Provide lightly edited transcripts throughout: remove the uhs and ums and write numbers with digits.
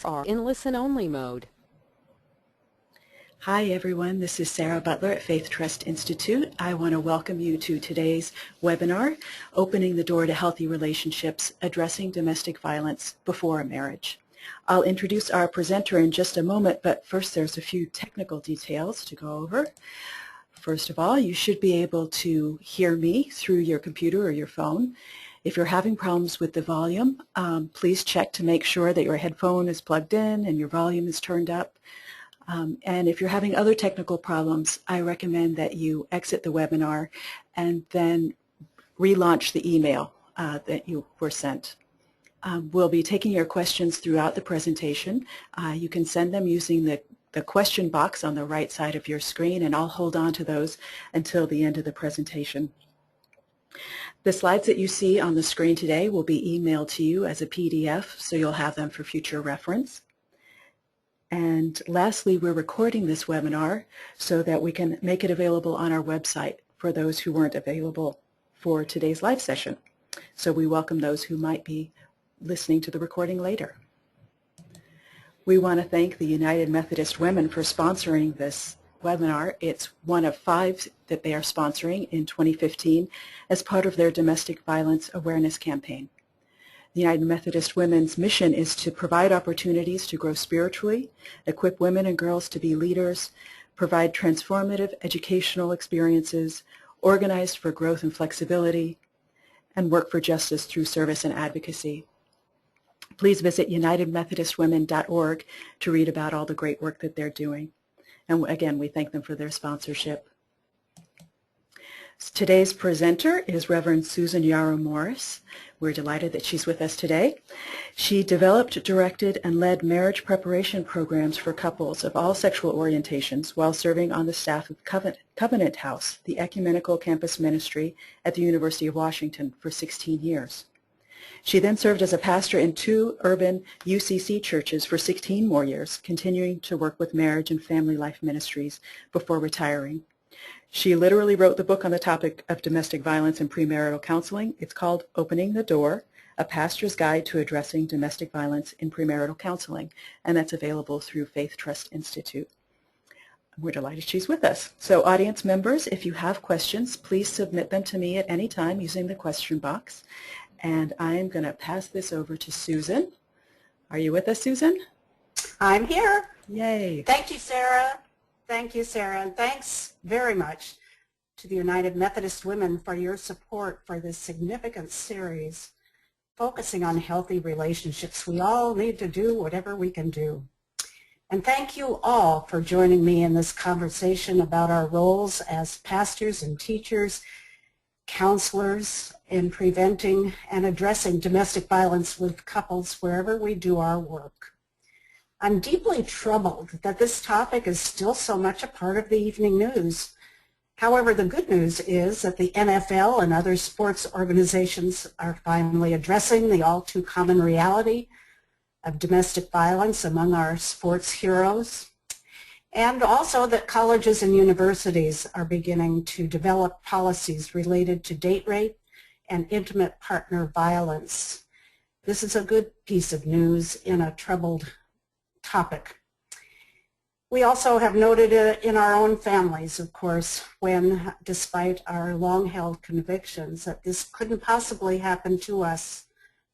are in listen-only mode. Hi everyone, this is Sarah Butler at Faith Trust Institute. I want to welcome you to today's webinar, Opening the Door to Healthy Relationships, Addressing Domestic Violence Before a Marriage. I'll introduce our presenter in just a moment, but first there's a few technical details to go over. First of all, you should be able to hear me through your computer or your phone. If you're having problems with the volume, please check to make sure that your headphone is plugged in and your volume is turned up. And if you're having other technical problems, I recommend that you exit the webinar and then relaunch the email that you were sent. We'll be taking your questions throughout the presentation. You can send them using the question box on the right side of your screen, and I'll hold on to those until the end of the presentation. The slides that you see on the screen today will be emailed to you as a PDF, so you'll have them for future reference. And lastly, we're recording this webinar so that we can make it available on our website for those who weren't available for today's live session. So we welcome those who might be listening to the recording later. We want to thank the United Methodist Women for sponsoring this webinar. It's one of 5 that they are sponsoring in 2015 as part of their domestic violence awareness campaign. The United Methodist Women's mission is to provide opportunities to grow spiritually, equip women and girls to be leaders, provide transformative educational experiences, organize for growth and flexibility, and work for justice through service and advocacy. Please visit unitedmethodistwomen.org to read about all the great work that they're doing. And again, we thank them for their sponsorship. Today's presenter is Reverend Susan Yarrow Morris. We're delighted that she's with us today. She developed, directed, and led marriage preparation programs for couples of all sexual orientations while serving on the staff of Covenant House, the ecumenical campus ministry at the University of Washington, for 16 years. She then served as a pastor in 2 urban UCC churches for 16 more years, continuing to work with marriage and family life ministries before retiring. She literally wrote the book on the topic of domestic violence and premarital counseling. It's called Opening the Door, A Pastor's Guide to Addressing Domestic Violence in Premarital Counseling, and that's available through Faith Trust Institute. We're delighted she's with us. So audience members, if you have questions, please submit them to me at any time using the question box. And I'm going to pass this over to Susan. Are you with us, Susan? I'm here. Yay. Thank you, Sarah. Thank you, Sarah. And thanks very much to the United Methodist Women for your support for this significant series focusing on healthy relationships. We all need to do whatever we can do. And thank you all for joining me in this conversation about our roles as pastors and teachers, counselors in preventing and addressing domestic violence with couples wherever we do our work. I'm deeply troubled that this topic is still so much a part of the evening news. However, the good news is that the NFL and other sports organizations are finally addressing the all too common reality of domestic violence among our sports heroes, and also that colleges and universities are beginning to develop policies related to date rape and intimate partner violence. This is a good piece of news in a troubled topic. We also have noted it in our own families, of course, when, despite our long-held convictions that this couldn't possibly happen to us,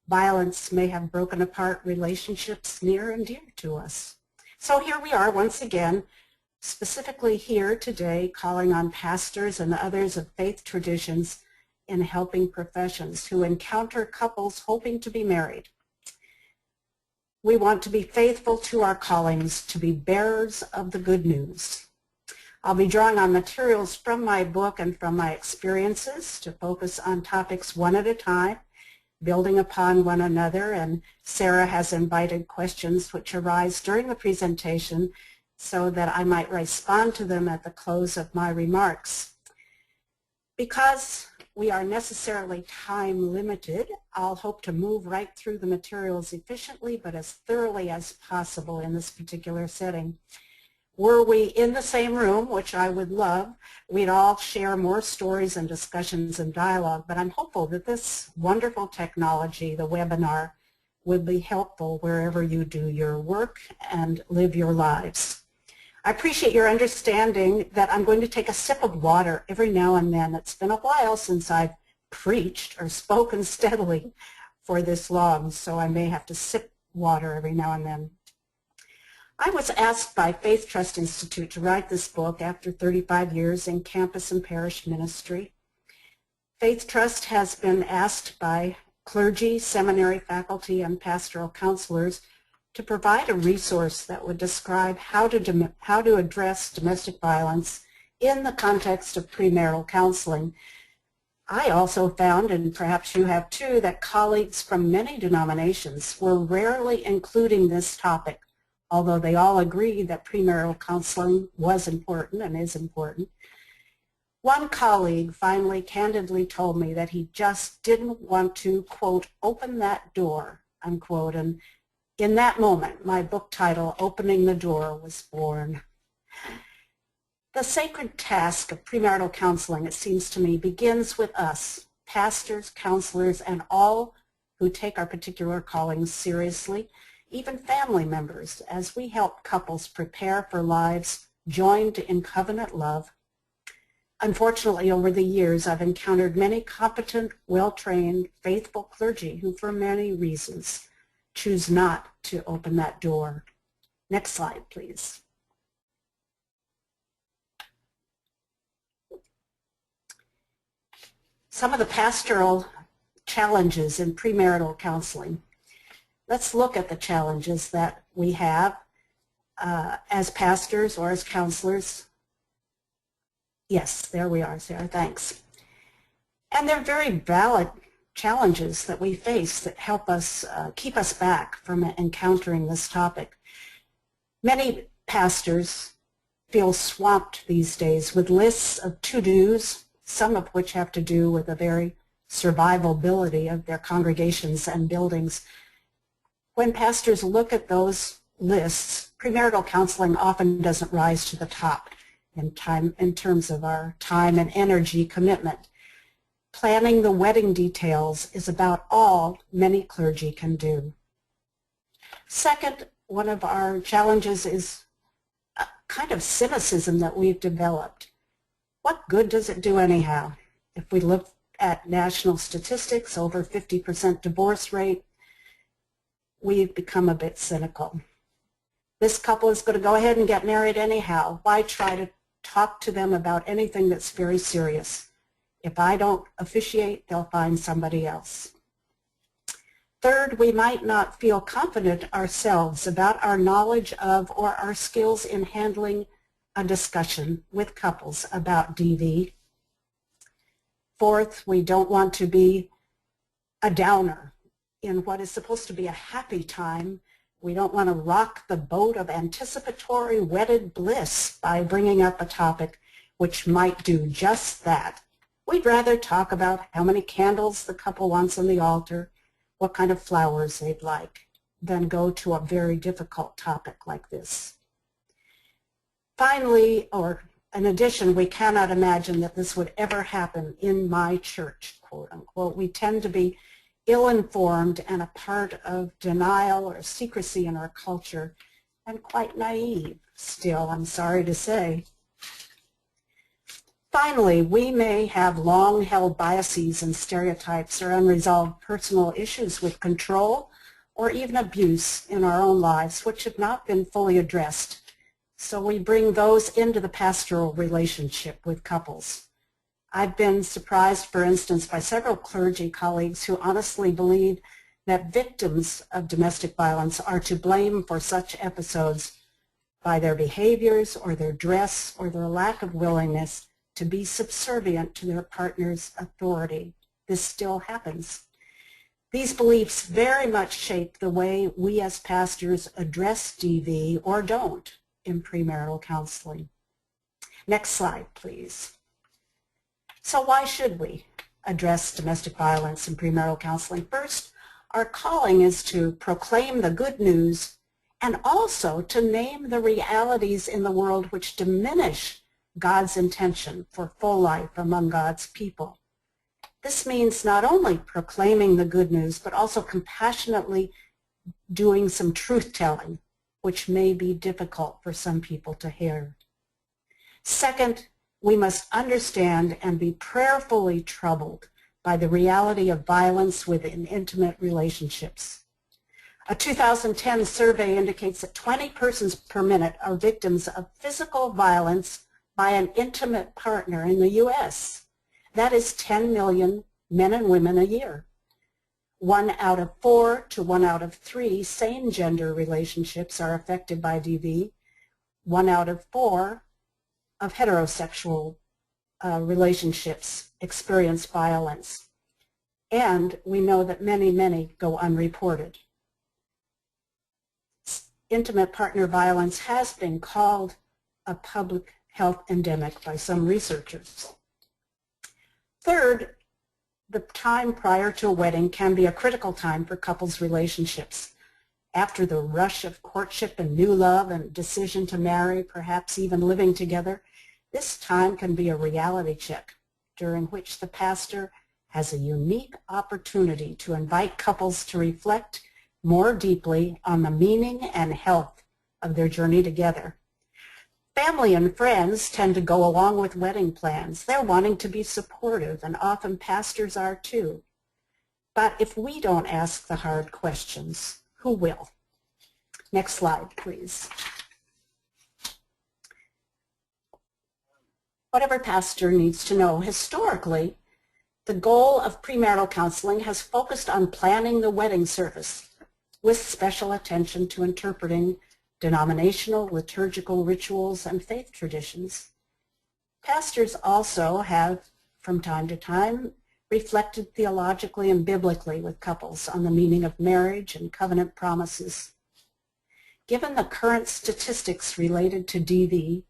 violence may have broken apart relationships near and dear to us. So here we are once again, specifically here today, calling on pastors and others of faith traditions in helping professions who encounter couples hoping to be married. We want to be faithful to our callings, to be bearers of the good news. I'll be drawing on materials from my book and from my experiences to focus on topics one at a time, building upon one another, and Sarah has invited questions which arise during the presentation so that I might respond to them at the close of my remarks. Because we are necessarily time limited, I'll hope to move right through the materials efficiently but as thoroughly as possible in this particular setting. Were we in the same room, which I would love, we'd all share more stories and discussions and dialogue, but I'm hopeful that this wonderful technology, the webinar, would be helpful wherever you do your work and live your lives. I appreciate your understanding that I'm going to take a sip of water every now and then. It's been a while since I've preached or spoken steadily for this long, so I may have to sip water every now and then. I was asked by Faith Trust Institute to write this book after 35 years in campus and parish ministry. Faith Trust has been asked by clergy, seminary faculty, and pastoral counselors to provide a resource that would describe how to address domestic violence in the context of premarital counseling. I also found, and perhaps you have too, that colleagues from many denominations were rarely including this topic, although they all agree that premarital counseling was important and is important. One colleague finally candidly told me that he just didn't want to, quote, open that door, unquote, and in that moment, my book title, Opening the Door, was born. The sacred task of premarital counseling, it seems to me, begins with us, pastors, counselors, and all who take our particular callings seriously, even family members, as we help couples prepare for lives joined in covenant love. Unfortunately, over the years, I've encountered many competent, well-trained, faithful clergy who, for many reasons, choose not to open that door. Next slide, please. Some of the pastoral challenges in premarital counseling. Let's look at the challenges that we have as pastors or as counselors. Yes, there we are, Sarah, thanks. And they're very valid challenges that we face that help us keep us back from encountering this topic. Many pastors feel swamped these days with lists of to-dos, some of which have to do with the very survivability of their congregations and buildings. When pastors look at those lists, premarital counseling often doesn't rise to the top in terms of our time and energy commitment. Planning the wedding details is about all many clergy can do. Second, one of our challenges is a kind of cynicism that we've developed. What good does it do anyhow? If we look at national statistics, over 50% divorce rate, we've become a bit cynical. This couple is going to go ahead and get married anyhow. Why try to talk to them about anything that's very serious? If I don't officiate, they'll find somebody else. Third, we might not feel confident ourselves about our knowledge of or our skills in handling a discussion with couples about DV. Fourth, we don't want to be a downer in what is supposed to be a happy time. We don't want to rock the boat of anticipatory wedded bliss by bringing up a topic which might do just that. We'd rather talk about how many candles the couple wants on the altar, what kind of flowers they'd like, than go to a very difficult topic like this. Finally, or in addition, we cannot imagine that this would ever happen in my church, quote unquote. We tend to be ill-informed and a part of denial or secrecy in our culture, and quite naive still, I'm sorry to say. Finally, we may have long-held biases and stereotypes or unresolved personal issues with control or even abuse in our own lives which have not been fully addressed. So we bring those into the pastoral relationship with couples. I've been surprised, for instance, by several clergy colleagues who honestly believe that victims of domestic violence are to blame for such episodes by their behaviors or their dress or their lack of willingness to be subservient to their partner's authority. This still happens. These beliefs very much shape the way we as pastors address DV or don't in premarital counseling. Next slide, please. So why should we address domestic violence in premarital counseling? First, our calling is to proclaim the good news and also to name the realities in the world which diminish God's intention for full life among God's people. This means not only proclaiming the good news, but also compassionately doing some truth-telling, which may be difficult for some people to hear. Second, we must understand and be prayerfully troubled by the reality of violence within intimate relationships. A 2010 survey indicates that 20 persons per minute are victims of physical violence by an intimate partner in the U.S. That is 10 million men and women a year. 1 out of 4 to 1 out of 3 same gender relationships are affected by DV. 1 out of 4 of heterosexual relationships experience violence. And we know that many, many go unreported. Intimate partner violence has been called a public health endemic by some researchers. Third, the time prior to a wedding can be a critical time for couples' relationships. After the rush of courtship and new love and decision to marry, perhaps even living together, this time can be a reality check during which the pastor has a unique opportunity to invite couples to reflect more deeply on the meaning and health of their journey together. Family and friends tend to go along with wedding plans. They're wanting to be supportive, and often pastors are too. But if we don't ask the hard questions, who will? Next slide, please. Whatever pastor needs to know, historically, the goal of premarital counseling has focused on planning the wedding service with special attention to interpreting denominational, liturgical rituals and faith traditions. Pastors also have, from time to time, reflected theologically and biblically with couples on the meaning of marriage and covenant promises. Given the current statistics related to DV,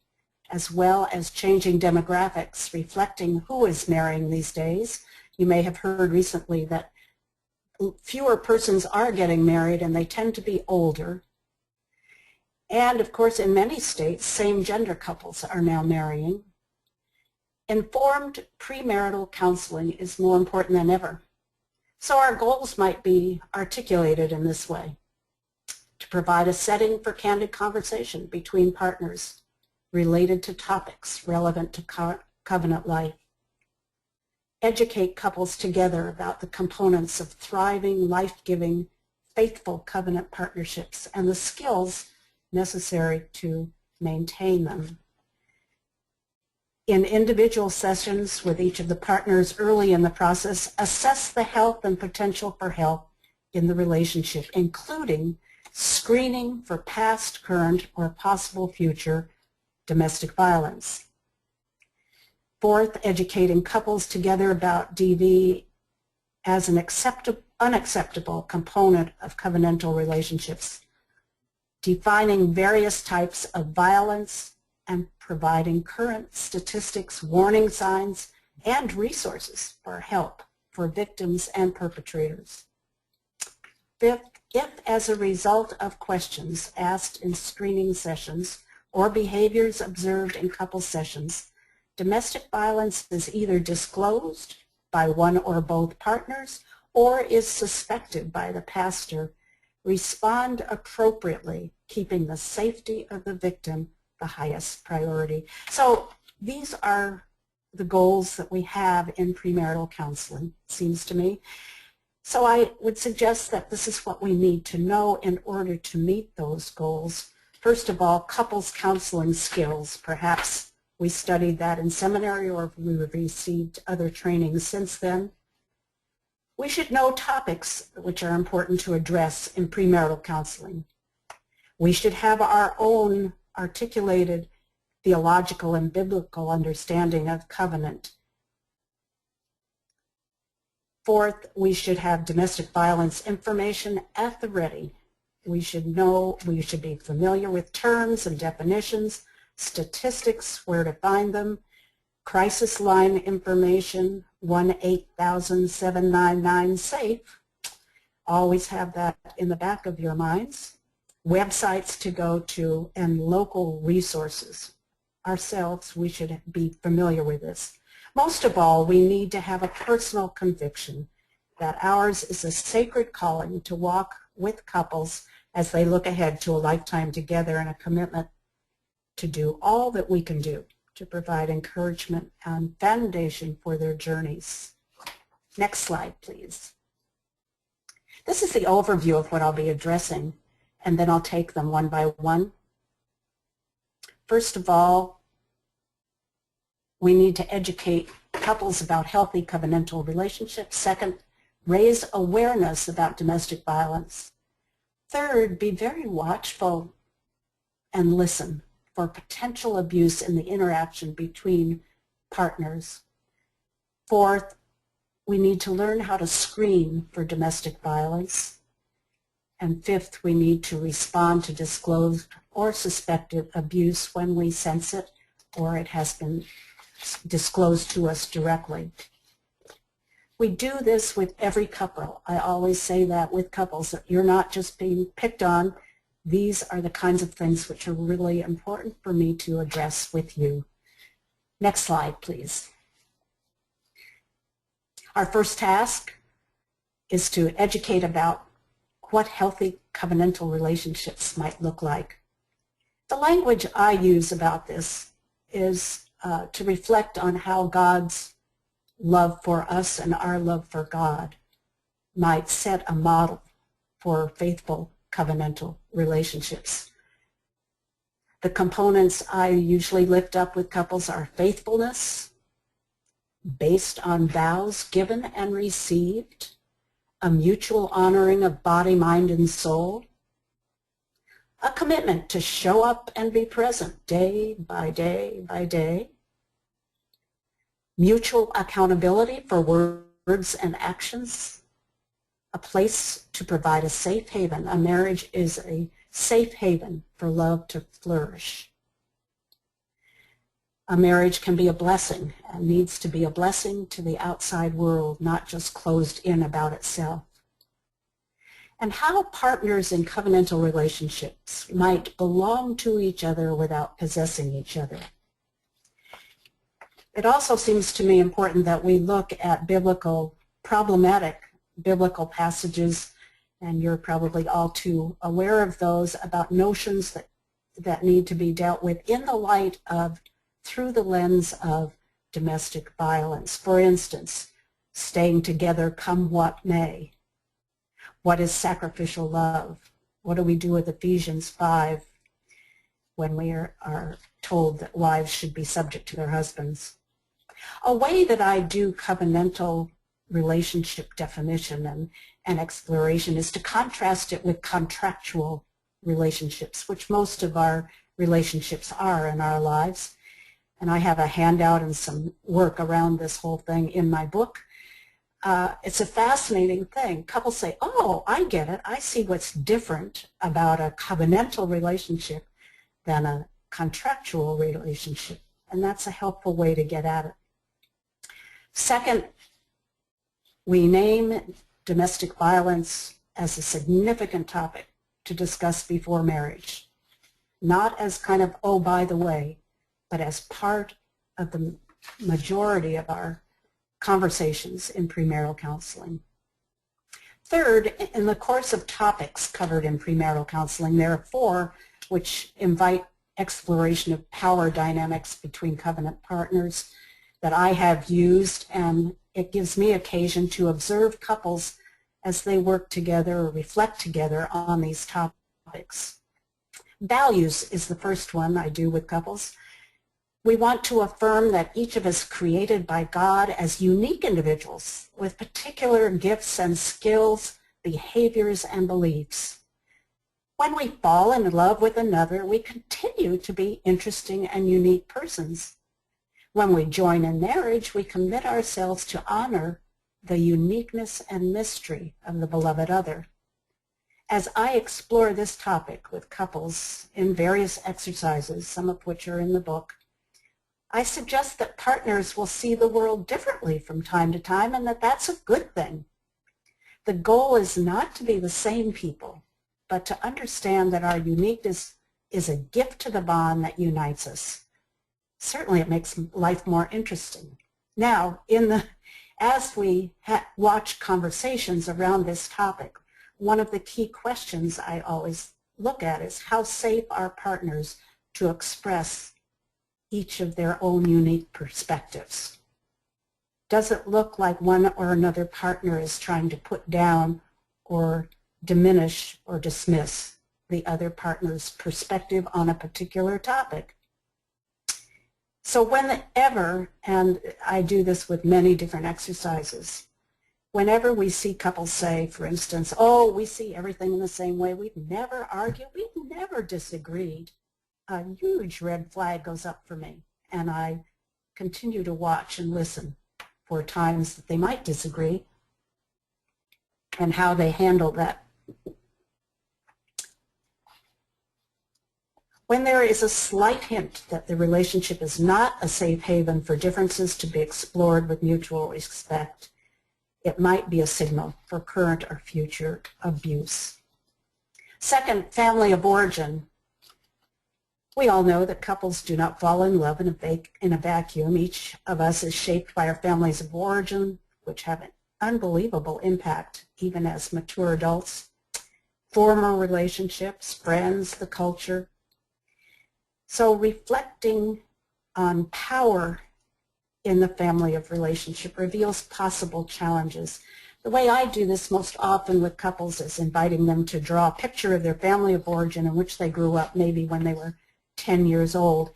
as well as changing demographics reflecting who is marrying these days, you may have heard recently that fewer persons are getting married and they tend to be older. And of course, in many states, same-gender couples are now marrying. Informed premarital counseling is more important than ever. So our goals might be articulated in this way: to provide a setting for candid conversation between partners related to topics relevant to covenant life. Educate couples together about the components of thriving, life-giving, faithful covenant partnerships and the skills necessary to maintain them. In individual sessions with each of the partners early in the process, assess the health and potential for help in the relationship, including screening for past, current, or possible future domestic violence. Fourth, educating couples together about DV as an unacceptable component of covenantal relationships, defining various types of violence and providing current statistics, warning signs, and resources for help for victims and perpetrators. Fifth, if as a result of questions asked in screening sessions or behaviors observed in couple sessions, domestic violence is either disclosed by one or both partners or is suspected by the pastor, respond appropriately, keeping the safety of the victim the highest priority. So these are the goals that we have in premarital counseling, it seems to me. So I would suggest that this is what we need to know in order to meet those goals. First of all, couples counseling skills. Perhaps we studied that in seminary or we've received other trainings since then. We should know topics which are important to address in premarital counseling. We should have our own articulated theological and biblical understanding of covenant. Fourth, we should have domestic violence information at the ready. We should be familiar with terms and definitions, statistics, where to find them, crisis line information, 1-800-799-SAFE. Always have that in the back of your minds. Websites to go to and local resources. Ourselves, we should be familiar with this. Most of all, we need to have a personal conviction that ours is a sacred calling to walk with couples as they look ahead to a lifetime together and a commitment to do all that we can do to provide encouragement and foundation for their journeys. Next slide, please. This is the overview of what I'll be addressing, and then I'll take them one by one. First of all, we need to educate couples about healthy covenantal relationships. Second, raise awareness about domestic violence. Third, be very watchful and listen for potential abuse in the interaction between partners. Fourth, we need to learn how to screen for domestic violence. And fifth, we need to respond to disclosed or suspected abuse when we sense it or it has been disclosed to us directly. We do this with every couple. I always say that with couples, that you're not just being picked on. These are the kinds of things which are really important for me to address with you. Next slide, please. Our first task is to educate about what healthy covenantal relationships might look like. The language I use about this is to reflect on how God's love for us and our love for God might set a model for faithful covenantal relationships. The components I usually lift up with couples are faithfulness, based on vows given and received, a mutual honoring of body, mind, and soul, a commitment to show up and be present day by day by day, mutual accountability for words and actions, a place to provide a safe haven. A marriage is a safe haven for love to flourish. A marriage can be a blessing and needs to be a blessing to the outside world, not just closed in about itself. And how partners in covenantal relationships might belong to each other without possessing each other. It also seems to me important that we look at problematic biblical passages, and you're probably all too aware of those, about notions that need to be dealt with in the light of, through the lens of domestic violence. For instance, staying together come what may. What is sacrificial love? What do we do with Ephesians 5 when we are told that wives should be subject to their husbands? A way that I do covenantal relationship definition and exploration is to contrast it with contractual relationships, which most of our relationships are in our lives. And I have a handout and some work around this whole thing in my book. It's a fascinating thing. Couples say, oh, I get it. I see what's different about a covenantal relationship than a contractual relationship. And that's a helpful way to get at it. Second, we name domestic violence as a significant topic to discuss before marriage, not as kind of, oh, by the way, but as part of the majority of our conversations in premarital counseling. Third, in the course of topics covered in premarital counseling, there are 4 which invite exploration of power dynamics between covenant partners that I have used, and it gives me occasion to observe couples as they work together or reflect together on these topics. Values is the first one I do with couples. We want to affirm that each of us created by God as unique individuals with particular gifts and skills, behaviors, and beliefs. When we fall in love with another, we continue to be interesting and unique persons. When we join in marriage, we commit ourselves to honor the uniqueness and mystery of the beloved other. As I explore this topic with couples in various exercises, some of which are in the book, I suggest that partners will see the world differently from time to time, and that that's a good thing. The goal is not to be the same people, but to understand that our uniqueness is a gift to the bond that unites us. Certainly it makes life more interesting. Now, as we watch conversations around this topic, one of the key questions I always look at is how safe are partners to express each of their own unique perspectives? Does it look like one or another partner is trying to put down or diminish or dismiss the other partner's perspective on a particular topic? So whenever, and I do this with many different exercises, whenever we see couples say, for instance, oh, we see everything in the same way, we've never argued, we've never disagreed, a huge red flag goes up for me, and I continue to watch and listen for times that they might disagree and how they handle that. When there is a slight hint that the relationship is not a safe haven for differences to be explored with mutual respect, it might be a signal for current or future abuse. Second, family of origin. We all know that couples do not fall in love in a vacuum. Each of us is shaped by our families of origin, which have an unbelievable impact even as mature adults. Former relationships, friends, the culture. So reflecting on power in the family of relationship reveals possible challenges. The way I do this most often with couples is inviting them to draw a picture of their family of origin in which they grew up, maybe when they were 10 years old,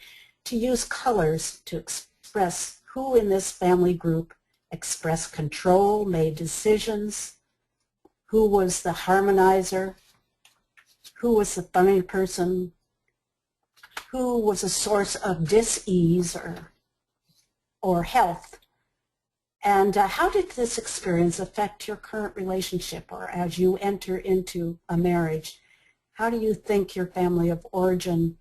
to use colors to express who in this family group expressed control, made decisions, who was the harmonizer, who was the funny person, who was a source of dis-ease or health, and how did this experience affect your current relationship, or as you enter into a marriage, how do you think your family of origin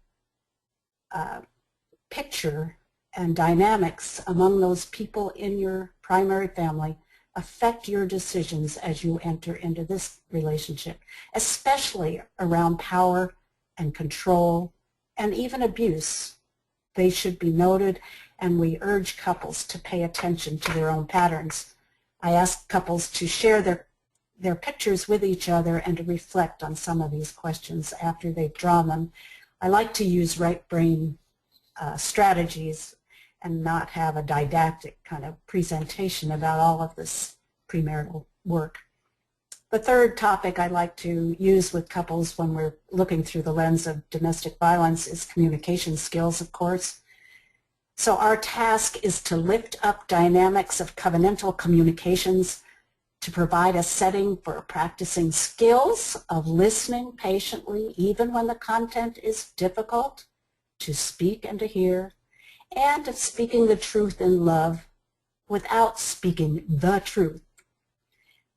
picture and dynamics among those people in your primary family affect your decisions as you enter into this relationship, especially around power and control and even abuse? They should be noted, and we urge couples to pay attention to their own patterns. I ask couples to share their pictures with each other and to reflect on some of these questions after they've drawn them. I like to use right brain strategies and not have a didactic kind of presentation about all of this premarital work. The third topic I like to use with couples when we're looking through the lens of domestic violence is communication skills, of course. So our task is to lift up dynamics of covenantal communications, to provide a setting for practicing skills of listening patiently, even when the content is difficult, to speak and to hear, and of speaking the truth in love without speaking the truth,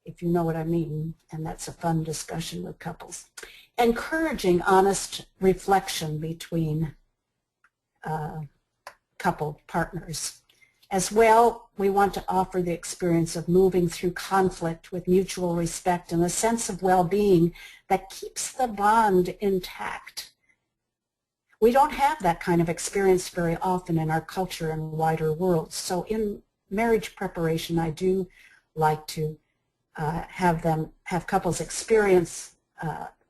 if you know what I mean, and that's a fun discussion with couples. Encouraging honest reflection between couple partners. As well, we want to offer the experience of moving through conflict with mutual respect and a sense of well-being that keeps the bond intact. We don't have that kind of experience very often in our culture and wider world. So in marriage preparation, I do like to have couples experience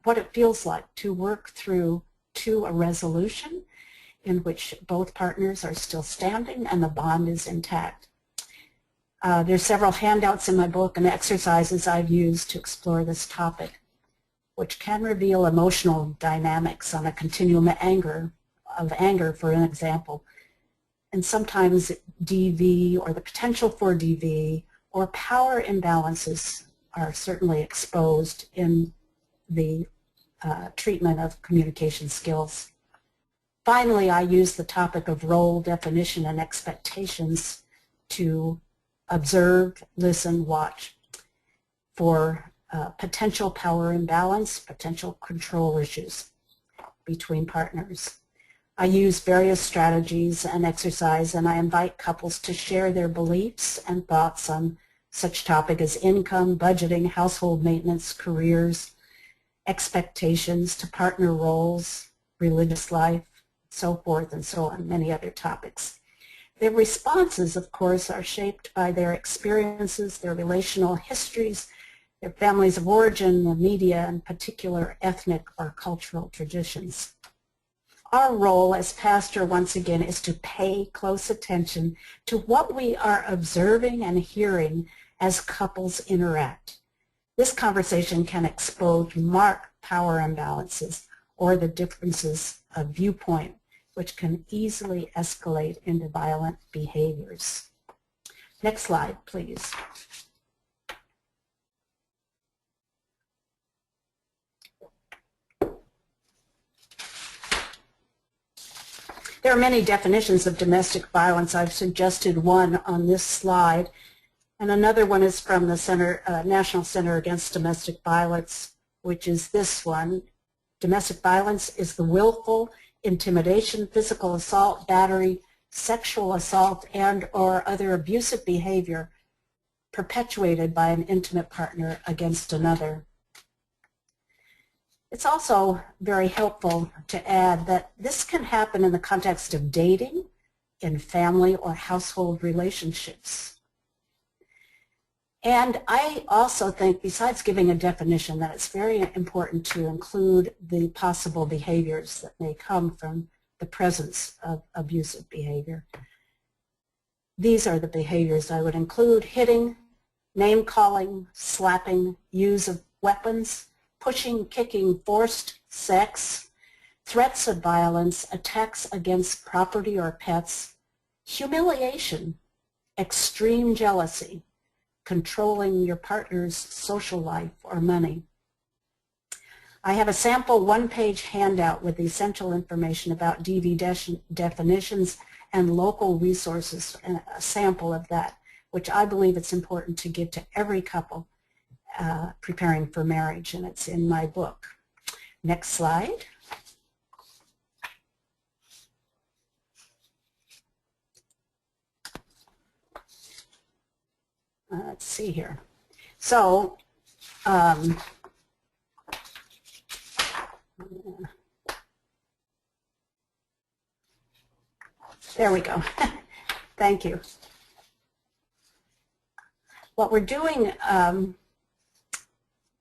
what it feels like to work through to a resolution in which both partners are still standing and the bond is intact. There's several handouts in my book and exercises I've used to explore this topic, which can reveal emotional dynamics on a continuum of anger, for an example. And sometimes DV or the potential for DV or power imbalances are certainly exposed in the treatment of communication skills. Finally, I use the topic of role definition and expectations to observe, listen, watch for potential power imbalance, potential control issues between partners. I use various strategies and exercise, and I invite couples to share their beliefs and thoughts on such topic as income, budgeting, household maintenance, careers, expectations to partner roles, religious life, so forth and so on, many other topics. Their responses, of course, are shaped by their experiences, their relational histories, their families of origin, the media, and particular ethnic or cultural traditions. Our role as pastor, once again, is to pay close attention to what we are observing and hearing as couples interact. This conversation can expose marked power imbalances or the differences of viewpoint, which can easily escalate into violent behaviors. Next slide, please. There are many definitions of domestic violence. I've suggested one on this slide, and another one is from the National Center Against Domestic Violence, which is this one. Domestic violence is the willful intimidation, physical assault, battery, sexual assault, and/or other abusive behavior perpetuated by an intimate partner against another. It's also very helpful to add that this can happen in the context of dating, in family or household relationships. And I also think, besides giving a definition, that it's very important to include the possible behaviors that may come from the presence of abusive behavior. These are the behaviors I would include: hitting, name-calling, slapping, use of weapons, pushing, kicking, forced sex, threats of violence, attacks against property or pets, humiliation, extreme jealousy, controlling your partner's social life or money. I have a sample one-page handout with essential information about DV definitions and local resources, and a sample of that, which I believe it's important to give to every couple preparing for marriage, and it's in my book. Next slide. Let's see here. So, there we go. Thank you. What we're doing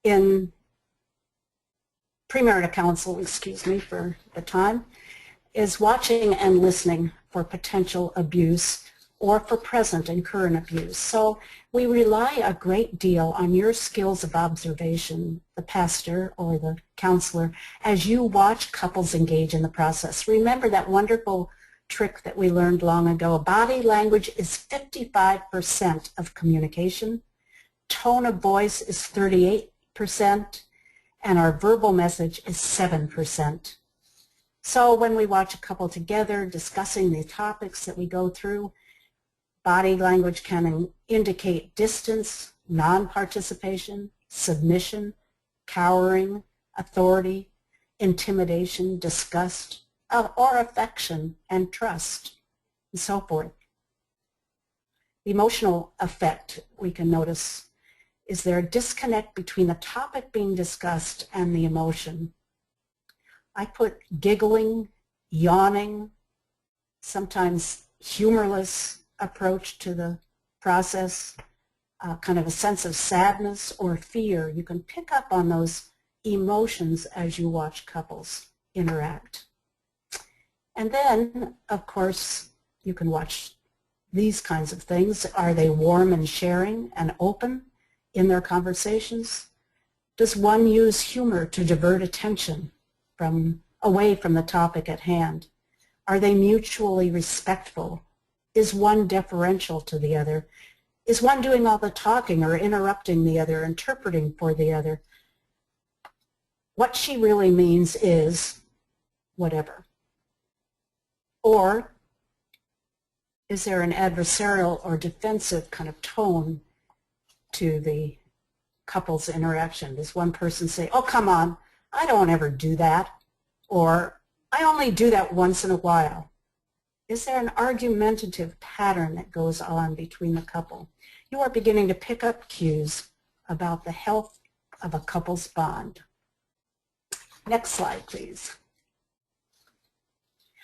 in premarital counsel, excuse me for the time, is watching and listening for potential abuse or for present and current abuse. So we rely a great deal on your skills of observation, the pastor or the counselor, as you watch couples engage in the process. Remember that wonderful trick that we learned long ago. Body language is 55% of communication. Tone of voice is 38%, and our verbal message is 7%. So when we watch a couple together discussing the topics that we go through, body language can indicate distance, non-participation, submission, cowering, authority, intimidation, disgust, or affection and trust, and so forth. The emotional effect we can notice: is there a disconnect between the topic being discussed and the emotion? I put giggling, yawning, sometimes humorless approach to the process, kind of a sense of sadness or fear. You can pick up on those emotions as you watch couples interact. And then, of course, you can watch these kinds of things. Are they warm and sharing and open in their conversations? Does one use humor to divert attention away from the topic at hand? Are they mutually respectful? Is one deferential to the other? Is one doing all the talking or interrupting the other, interpreting for the other? What she really means is whatever. Or is there an adversarial or defensive kind of tone to the couple's interaction? Does one person say, "Oh, come on, I don't ever do that," or "I only do that once in a while"? Is there an argumentative pattern that goes on between the couple? You are beginning to pick up cues about the health of a couple's bond. Next slide, please.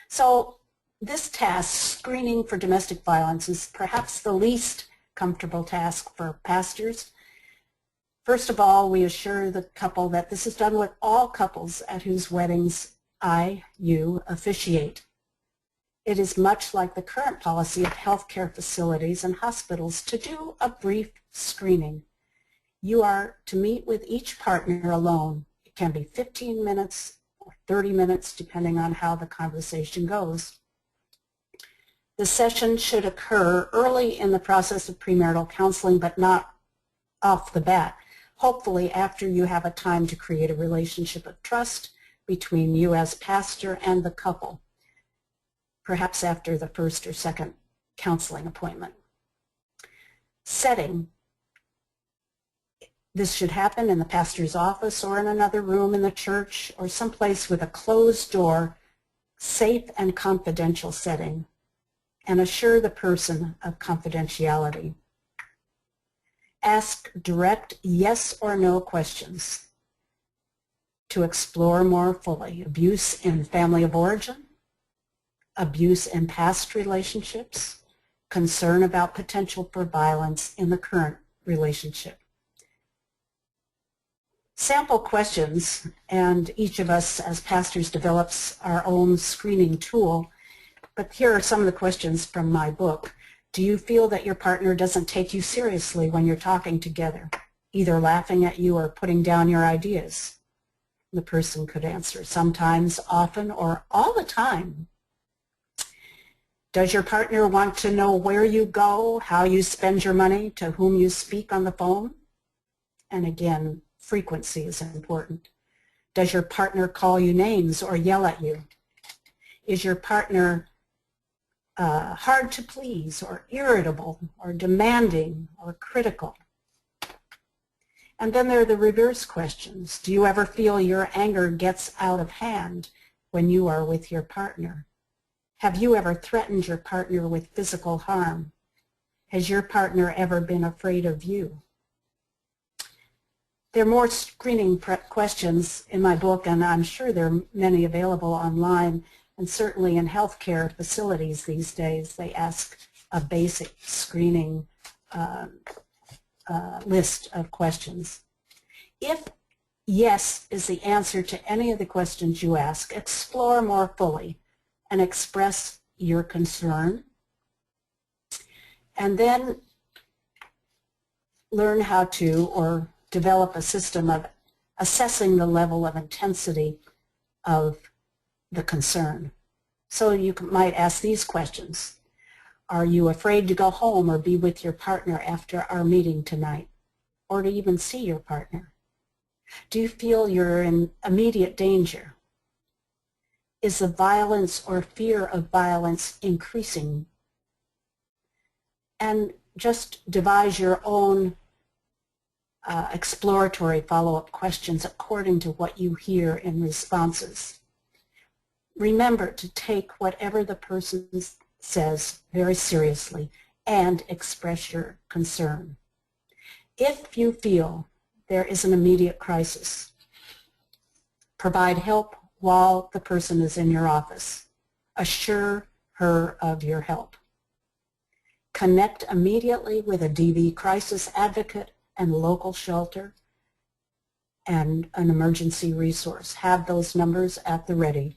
So this task, screening for domestic violence, is perhaps the least comfortable task for pastors. First of all, we assure the couple that this is done with all couples at whose weddings you officiate. It is much like the current policy of healthcare facilities and hospitals to do a brief screening. You are to meet with each partner alone. It can be 15 minutes or 30 minutes, depending on how the conversation goes. The session should occur early in the process of premarital counseling, but not off the bat. Hopefully after you have a time to create a relationship of trust between you as pastor and the couple, perhaps after the first or second counseling appointment. Setting. This should happen in the pastor's office or in another room in the church or someplace with a closed door, safe and confidential setting, and assure the person of confidentiality. Ask direct yes or no questions to explore more fully abuse in family of origin, abuse in past relationships, concern about potential for violence in the current relationship. Sample questions, and each of us as pastors develops our own screening tool, but here are some of the questions from my book. Do you feel that your partner doesn't take you seriously when you're talking together, either laughing at you or putting down your ideas? The person could answer sometimes, often, or all the time. Does your partner want to know where you go, how you spend your money, to whom you speak on the phone? And again, frequency is important. Does your partner call you names or yell at you? Is your partner hard to please or irritable or demanding or critical? And then there are the reverse questions. Do you ever feel your anger gets out of hand when you are with your partner? Have you ever threatened your partner with physical harm? Has your partner ever been afraid of you? There are more screening questions in my book, and I'm sure there are many available online, and certainly in healthcare facilities these days they ask a basic screening list of questions. If yes is the answer to any of the questions you ask, explore more fully and express your concern, and then learn how to or develop a system of assessing the level of intensity of the concern. So you might ask these questions. Are you afraid to go home or be with your partner after our meeting tonight, or to even see your partner? Do you feel you're in immediate danger? Is the violence or fear of violence increasing? And just devise your own exploratory follow-up questions according to what you hear in responses. Remember to take whatever the person says very seriously and express your concern. If you feel there is an immediate crisis, provide help while the person is in your office. Assure her of your help. Connect immediately with a DV crisis advocate and local shelter and an emergency resource. Have those numbers at the ready,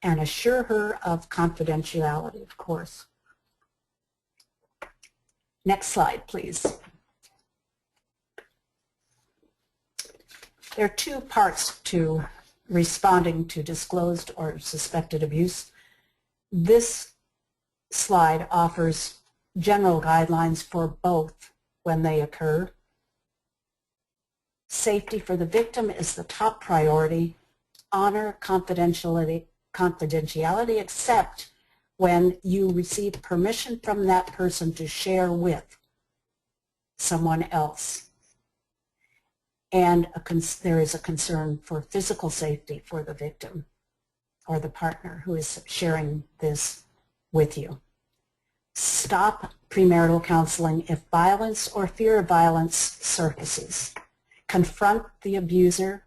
and assure her of confidentiality, of course. Next slide, please. There are two parts to responding to disclosed or suspected abuse. This slide offers general guidelines for both when they occur. Safety for the victim is the top priority. Honor confidentiality except when you receive permission from that person to share with someone else. And there is a concern for physical safety for the victim or the partner who is sharing this with you. Stop premarital counseling if violence or fear of violence surfaces. Confront the abuser,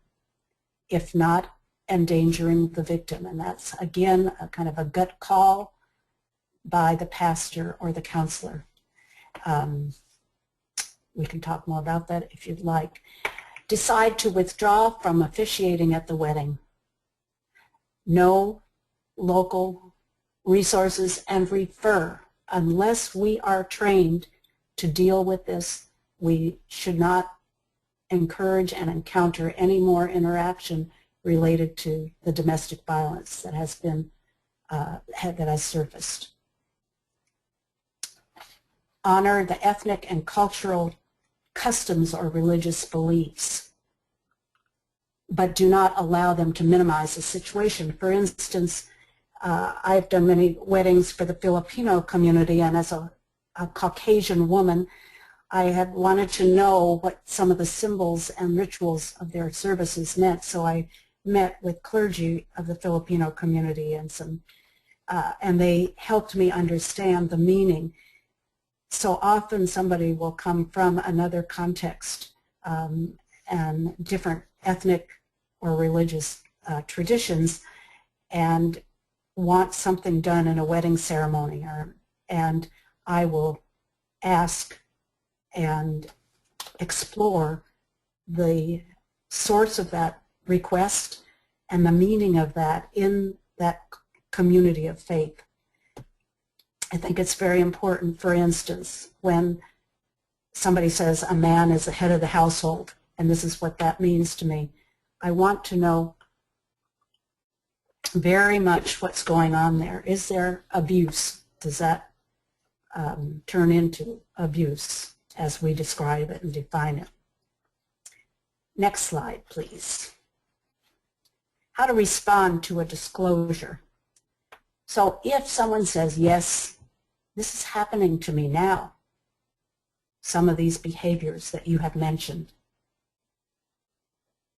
if not endangering the victim. And that's, again, a kind of a gut call by the pastor or the counselor. we can talk more about that if you'd like. Decide to withdraw from officiating at the wedding. No local resources and refer. Unless we are trained to deal with this, we should not encourage and encounter any more interaction related to the domestic violence that has been that has surfaced. Honor the ethnic and cultural customs or religious beliefs, but do not allow them to minimize the situation. For instance, I've done many weddings for the Filipino community, and as a Caucasian woman, I had wanted to know what some of the symbols and rituals of their services meant, so I met with clergy of the Filipino community and they helped me understand the meaning. So often somebody will come from another context and different ethnic or religious traditions and want something done in a wedding ceremony, and I will ask and explore the source of that request and the meaning of that in that community of faith. I think it's very important, for instance, when somebody says a man is the head of the household, and this is what that means to me, I want to know very much what's going on there. Is there abuse? Does that turn into abuse as we describe it and define it? Next slide, please. How to respond to a disclosure. So if someone says, yes, this is happening to me now, some of these behaviors that you have mentioned,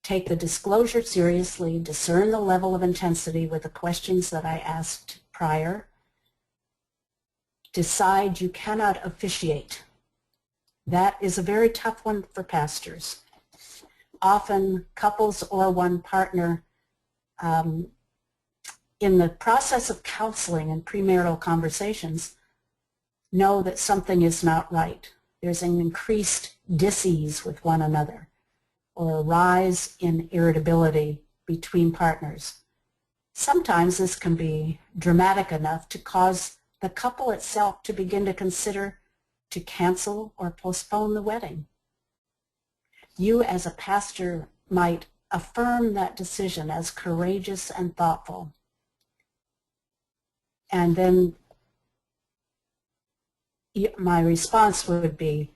take the disclosure seriously, discern the level of intensity with the questions that I asked prior, decide you cannot officiate. That is a very tough one for pastors. Often couples or one partner, in the process of counseling and premarital conversations, know that something is not right. There's an increased dis-ease with one another, or a rise in irritability between partners. Sometimes this can be dramatic enough to cause the couple itself to begin to consider to cancel or postpone the wedding. You as a pastor might affirm that decision as courageous and thoughtful. And then my response would be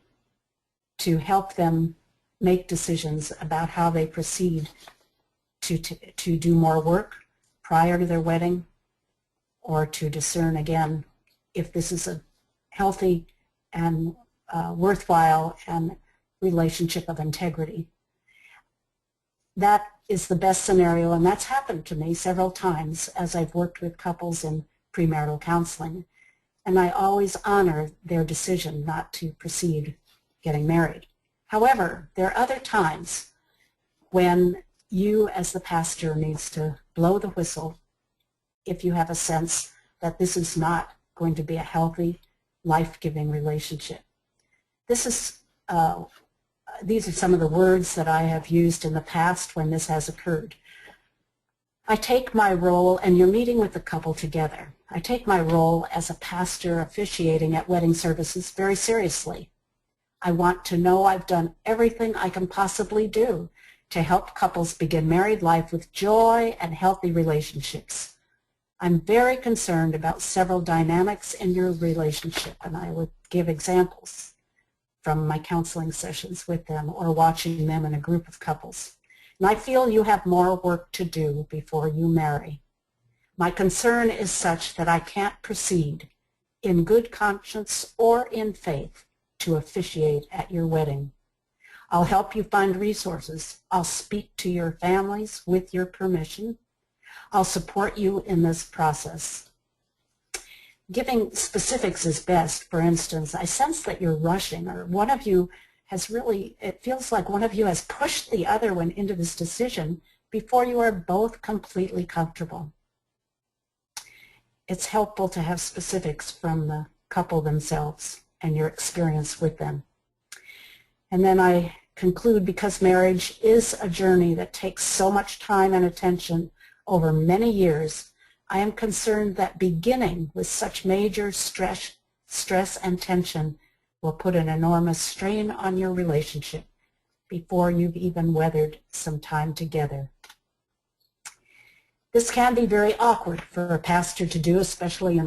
to help them make decisions about how they proceed to do more work prior to their wedding, or to discern again if this is a healthy and worthwhile and relationship of integrity. That is the best scenario, and that's happened to me several times as I've worked with couples in premarital counseling, and I always honor their decision not to proceed getting married. However, there are other times when you as the pastor needs to blow the whistle if you have a sense that this is not going to be a healthy, life-giving relationship. This is, these are some of the words that I have used in the past when this has occurred. I take my role, and you're meeting with the couple together, I take my role as a pastor officiating at wedding services very seriously. I want to know I've done everything I can possibly do to help couples begin married life with joy and healthy relationships. I'm very concerned about several dynamics in your relationship, and I would give examples from my counseling sessions with them or watching them in a group of couples. And I feel you have more work to do before you marry. My concern is such that I can't proceed in good conscience or in faith to officiate at your wedding. I'll help you find resources. I'll speak to your families with your permission. I'll support you in this process. Giving specifics is best. For instance, I sense that you're rushing, or one of you has really, it feels like one of you has pushed the other one into this decision before you are both completely comfortable. It's helpful to have specifics from the couple themselves and your experience with them. And then I conclude, because marriage is a journey that takes so much time and attention over many years, I am concerned that beginning with such major stress and tension will put an enormous strain on your relationship before you've even weathered some time together. This can be very awkward for a pastor to do, especially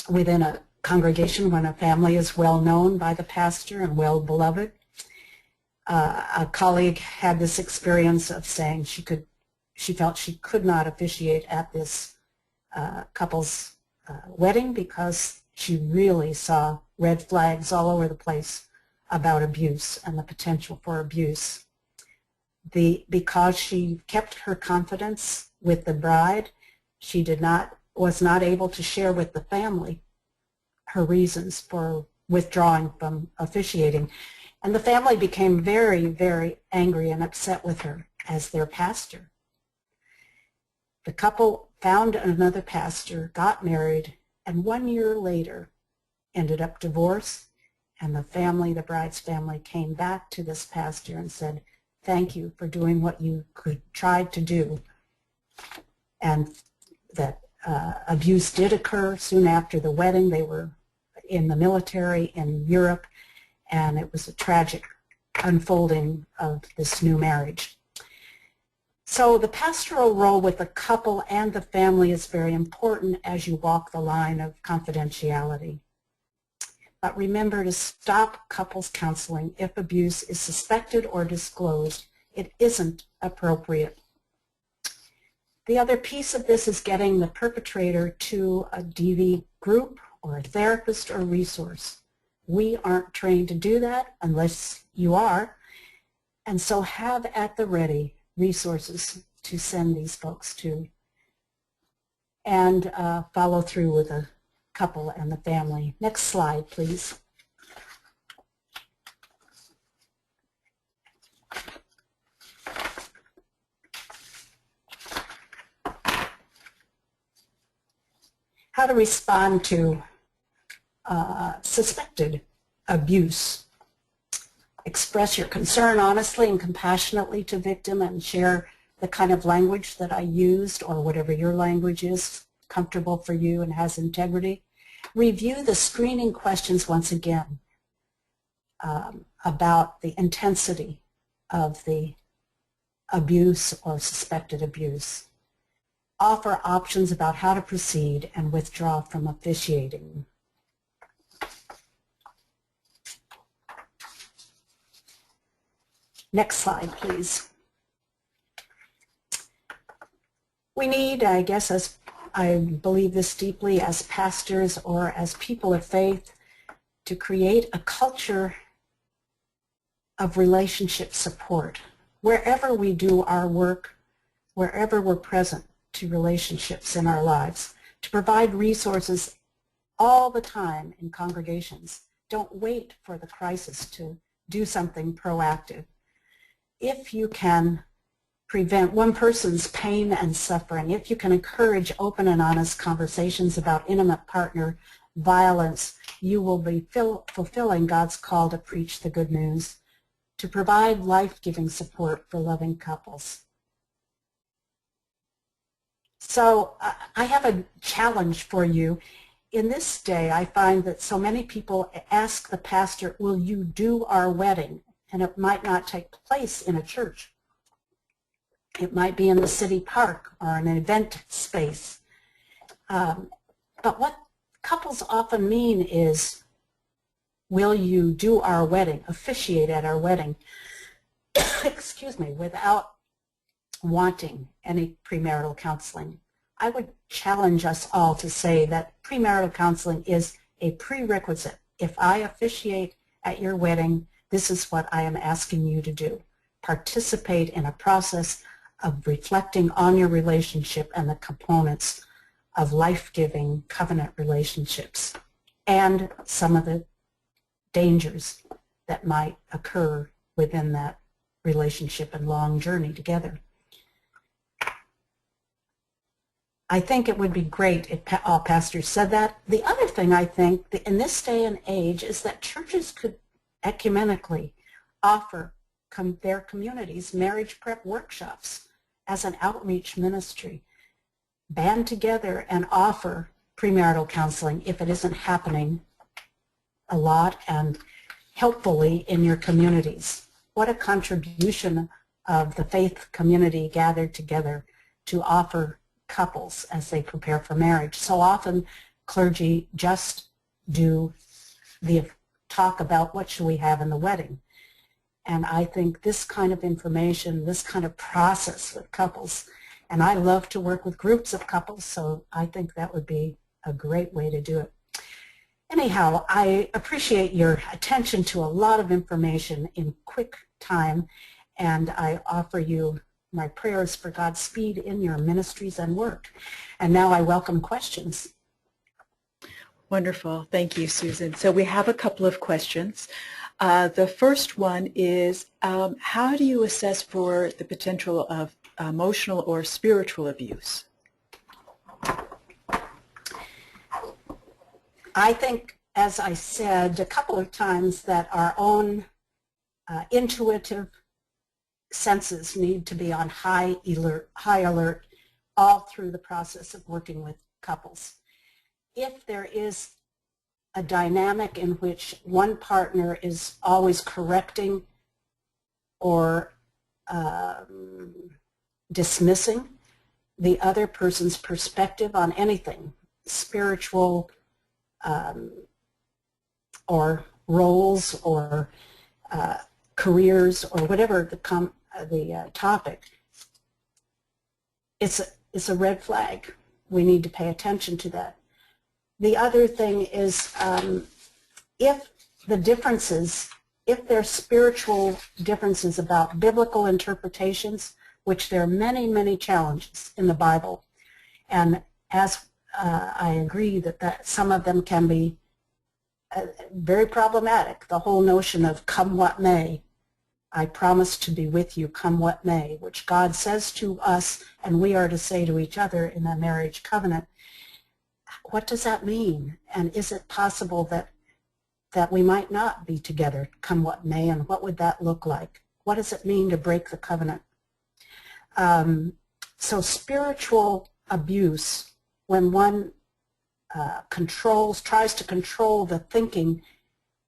within a congregation when a family is well known by the pastor and well beloved. A colleague had this experience of saying she felt she could not officiate at this couple's wedding because she really saw red flags all over the place about abuse and the potential for abuse. Because she kept her confidence with the bride, she was not able to share with the family her reasons for withdrawing from officiating. And the family became very, very angry and upset with her as their pastor. The couple found another pastor, got married, and 1 year later ended up divorced. And the bride's family, came back to this pastor and said, "Thank you for doing what you tried to do." And that abuse did occur soon after the wedding. They were in the military in Europe, and it was a tragic unfolding of this new marriage. So the pastoral role with the couple and the family is very important as you walk the line of confidentiality. But remember to stop couples counseling if abuse is suspected or disclosed. It isn't appropriate. The other piece of this is getting the perpetrator to a DV group or a therapist or resource. We aren't trained to do that unless you are, and so have at the ready resources to send these folks to, and follow through with the couple and the family. Next slide, please. How to respond to suspected abuse. Express your concern honestly and compassionately to victim, and share the kind of language that I used, or whatever your language is comfortable for you and has integrity. Review the screening questions once again about the intensity of the abuse or suspected abuse. Offer options about how to proceed and withdraw from officiating. Next slide, please. We need, I guess, as I believe this deeply, as pastors or as people of faith, to create a culture of relationship support. Wherever we do our work, wherever we're present to relationships in our lives, to provide resources all the time in congregations. Don't wait for the crisis to do something proactive. If you can prevent one person's pain and suffering, if you can encourage open and honest conversations about intimate partner violence, you will be fulfilling God's call to preach the good news, to provide life-giving support for loving couples. So I have a challenge for you. In this day, I find that so many people ask the pastor, "Will you do our wedding?" And it might not take place in a church. It might be in the city park or an event space. But what couples often mean is, "Will you do our wedding, officiate at our wedding?" Excuse me, without wanting any premarital counseling. I would challenge us all to say that premarital counseling is a prerequisite. If I officiate at your wedding, this is what I am asking you to do. Participate in a process of reflecting on your relationship and the components of life-giving covenant relationships and some of the dangers that might occur within that relationship and long journey together. I think it would be great if all pastors said that. The other thing I think in this day and age is that churches could ecumenically offer their communities marriage prep workshops as an outreach ministry. Band together and offer premarital counseling if it isn't happening a lot and helpfully in your communities. What a contribution of the faith community gathered together to offer couples as they prepare for marriage. So often clergy just do the talk about what should we have in the wedding. And I think this kind of information, this kind of process with couples, and I love to work with groups of couples, so I think that would be a great way to do it. Anyhow, I appreciate your attention to a lot of information in quick time, and I offer you my prayers for God's speed in your ministries and work. And now I welcome questions. Wonderful. Thank you, Susan. So we have a couple of questions. The first one is, how do you assess for the potential of emotional or spiritual abuse? I think, as I said a couple of times, that our own intuitive senses need to be on high alert all through the process of working with couples. If there is a dynamic in which one partner is always correcting or dismissing the other person's perspective on anything, spiritual or roles or careers or whatever the topic, it's a red flag. We need to pay attention to that. The other thing is if the differences, if there are spiritual differences about biblical interpretations, which there are many, many challenges in the Bible, and as I agree that some of them can be very problematic, the whole notion of come what may, I promise to be with you come what may, which God says to us and we are to say to each other in a marriage covenant. What does that mean? And is it possible that we might not be together come what may, and what would that look like? What does it mean to break the covenant? So spiritual abuse, when one tries to control the thinking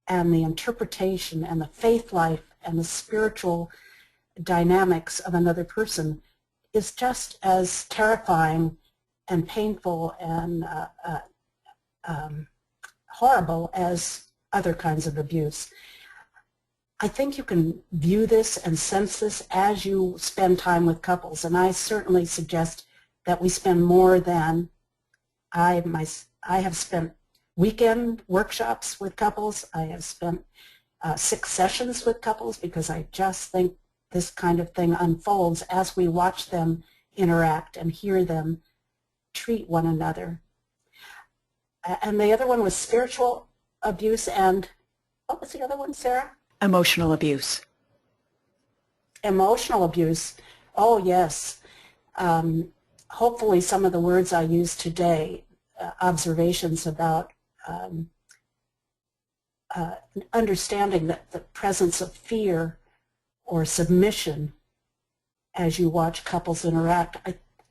and the interpretation and the faith life and the spiritual dynamics of another person, is just as terrifying and painful and horrible as other kinds of abuse. I think you can view this and sense this as you spend time with couples, and I certainly suggest that we spend more than I have spent weekend workshops with couples. I have spent 6 sessions with couples, because I just think this kind of thing unfolds as we watch them interact and hear them treat one another. And the other one was spiritual abuse, and what was the other one, Sarah? Emotional abuse. Emotional abuse. Oh, yes. Hopefully some of the words I used today, observations about understanding that the presence of fear or submission as you watch couples interact,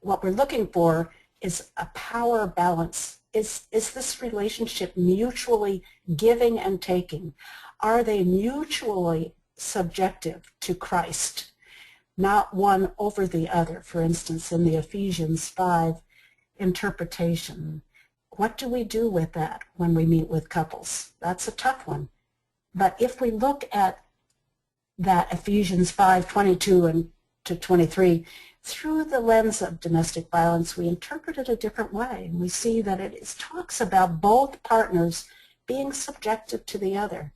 what we're looking for is a power balance. Is this relationship mutually giving and taking? Are they mutually subjective to Christ, not one over the other? For instance, in the Ephesians 5 interpretation, what do we do with that when we meet with couples? That's a tough one. But if we look at that Ephesians 5:22 and to 23, through the lens of domestic violence, we interpret it a different way. And we see that it talks about both partners being subjective to the other.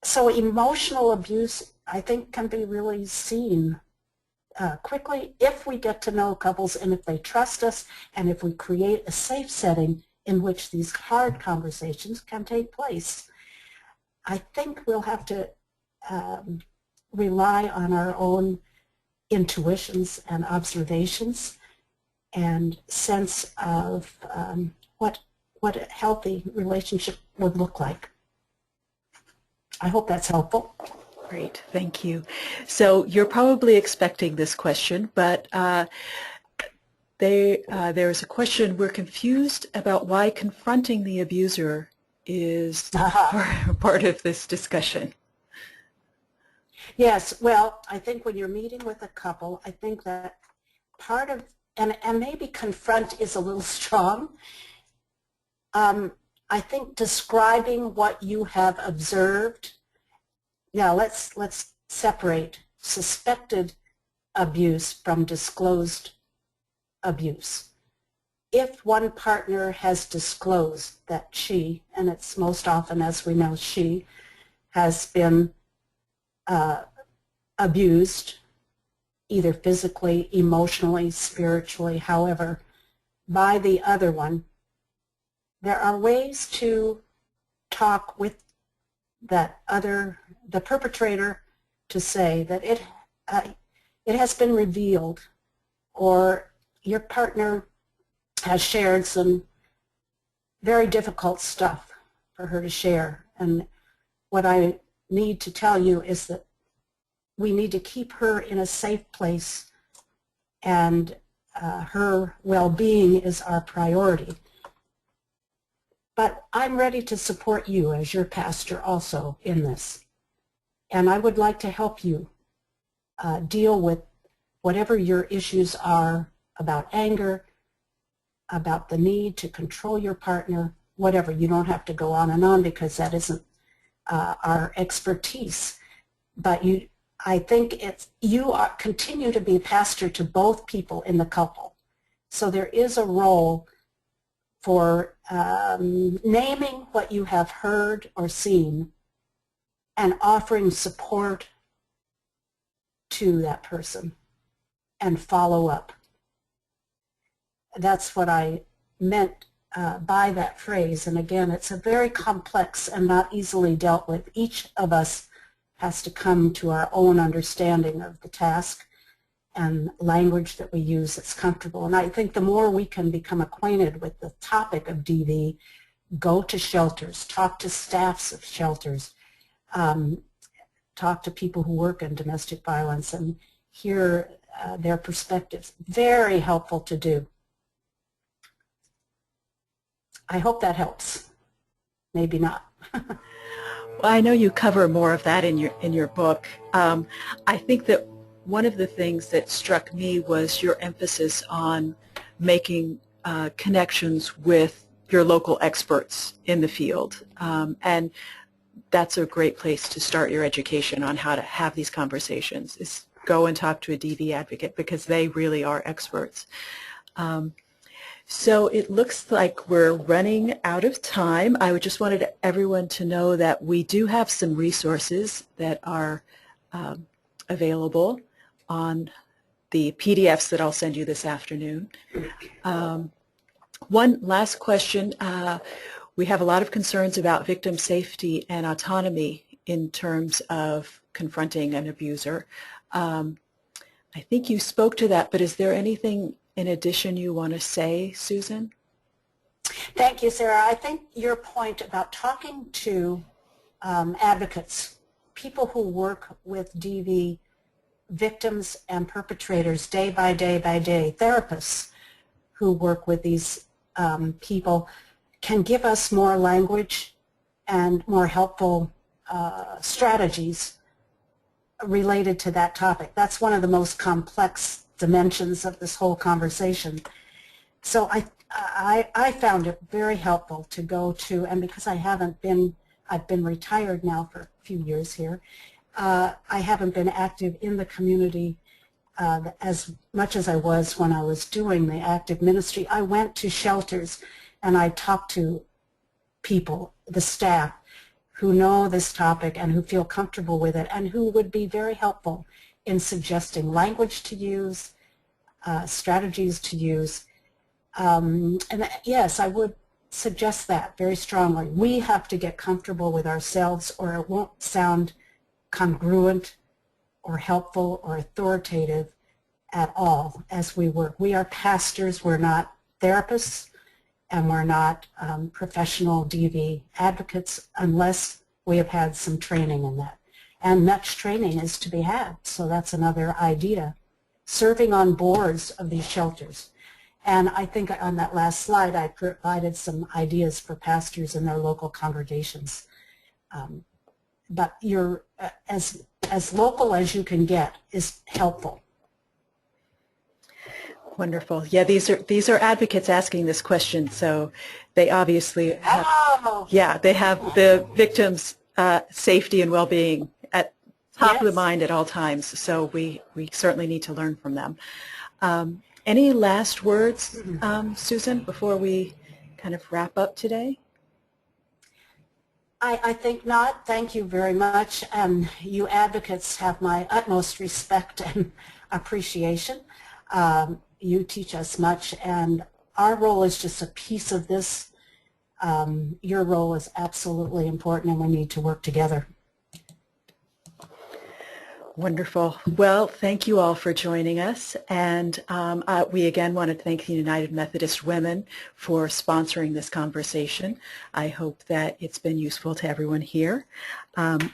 So emotional abuse, I think, can be really seen quickly if we get to know couples and if they trust us and if we create a safe setting in which these hard conversations can take place. I think we'll have to rely on our own intuitions and observations and sense of what a healthy relationship would look like. I hope that's helpful. Great, thank you. So you're probably expecting this question, but there's a question. We're confused about why confronting the abuser is part of this discussion. Yes, well, I think when you're meeting with a couple, I think that part of, and maybe confront is a little strong. I think describing what you have observed. Now let's separate suspected abuse from disclosed abuse. If one partner has disclosed that she, and it's most often, as we know, she has been abused, either physically, emotionally, spiritually, however, by the other one, there are ways to talk with that other, the perpetrator, to say that it has been revealed, or your partner has shared some very difficult stuff for her to share. And what I need to tell you is that we need to keep her in a safe place, and her well-being is our priority. But I'm ready to support you as your pastor also in this. And I would like to help you deal with whatever your issues are about anger, about the need to control your partner, whatever. You don't have to go on and on because that isn't our expertise. But I think you continue to be pastor to both people in the couple. So there is a role for naming what you have heard or seen and offering support to that person and follow up. That's what I meant by that phrase. And again, it's a very complex and not easily dealt with. Each of us has to come to our own understanding of the task and language that we use that's comfortable. And I think the more we can become acquainted with the topic of DV, go to shelters, talk to staffs of shelters, talk to people who work in domestic violence and hear their perspectives. Very helpful to do. I hope that helps. Maybe not. Well, I know you cover more of that in your book. I think that one of the things that struck me was your emphasis on making connections with your local experts in the field. And that's a great place to start your education on how to have these conversations, is go and talk to a DV advocate because they really are experts. So it looks like we're running out of time. I just wanted everyone to know that we do have some resources that are available on the PDFs that I'll send you this afternoon. One last question. We have a lot of concerns about victim safety and autonomy in terms of confronting an abuser. I think you spoke to that, but is there anything in addition you want to say, Susan? Thank you, Sarah. I think your point about talking to advocates, people who work with DV victims and perpetrators day by day by day, therapists who work with these people, can give us more language and more helpful strategies related to that topic. That's one of the most complex dimensions of this whole conversation. So I found it very helpful to go to, and because I've been retired now for a few years here, I haven't been active in the community as much as I was when I was doing the active ministry. I went to shelters and I talked to people, the staff, who know this topic and who feel comfortable with it and who would be very helpful in suggesting language to use, strategies to use. And yes, I would suggest that very strongly. We have to get comfortable with ourselves or it won't sound congruent or helpful or authoritative at all as we work. We are pastors, we're not therapists, and we're not professional DV advocates unless we have had some training in that. And much training is to be had, so that's another idea. Serving on boards of these shelters. And I think on that last slide I provided some ideas for pastors in their local congregations. But you're as local as you can get is helpful. Wonderful. Yeah, these are advocates asking this question, so they obviously have, they have the victims' safety and well-being at top of the mind at all times. So we certainly need to learn from them. Any last words, Susan, before we kind of wrap up today? I think not. Thank you very much. And you advocates have my utmost respect and appreciation. You teach us much, and our role is just a piece of this. Your role is absolutely important, and we need to work together. Wonderful. Well, thank you all for joining us, and we again want to thank the United Methodist Women for sponsoring this conversation. I hope that it's been useful to everyone here.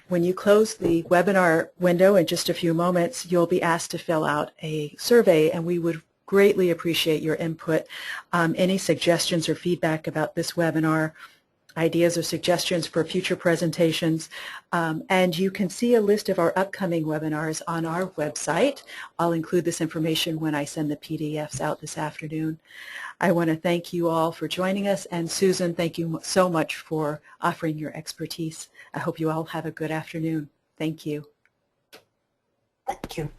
When you close the webinar window in just a few moments, you'll be asked to fill out a survey, and we would greatly appreciate your input. Any suggestions or feedback about this webinar, ideas or suggestions for future presentations, and you can see a list of our upcoming webinars on our website. I'll include this information when I send the PDFs out this afternoon. I want to thank you all for joining us, and Susan, thank you so much for offering your expertise. I hope you all have a good afternoon. Thank you. Thank you.